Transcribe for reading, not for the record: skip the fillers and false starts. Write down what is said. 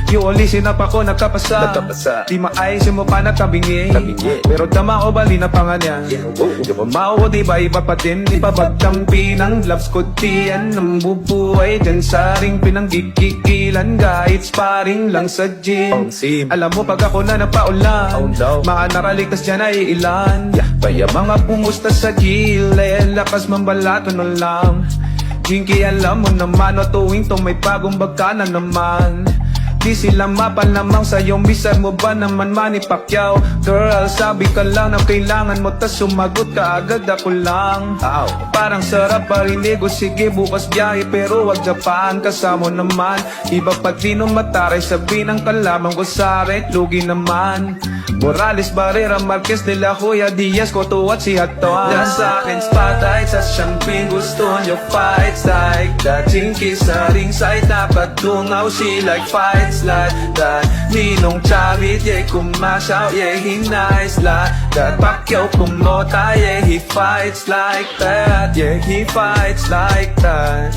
You listen up ako nakapasa Di maayos mo pa nakabingi Pero tama o bali na panganya Di ba mao di ba iba pa din Di pa bagtampi ng loves ko tiyan Ang bubuhay dyan sa ring pinanggigigilan Kahit sparring lang sa gym Alam mo pag ako na napaulan Mga nakaligtas dyan ay ilan Kaya mga pumusta sa gilid Lakas mambalato na lang Jinky alam mo naman o tuwing to may bagong bagka na naman Di sila mapalamang sa'yo, bisa mo ba naman Manny Pacquiao? Girl, sabi ka lang na kailangan mo tas sumagot ka agad ako lang Parang sarap parinig o sige bukas biyahe pero wag Japan kasama naman Iba pa din ang mataray sabi ng kalaban ko saret lugi naman Morales, Barrera, Marquez de la Hoya, Diaz, Cotto at si Hatton Nasa akin spotlight sa champagne gusto nyo fights like that Jinky sa ringside dapat dungaw she like fights like that Ninong Chavit, yeah, kumasaw, yeah, he nice like that Pacquiao kumota, yeah, he fights like that Yeah, he fights like that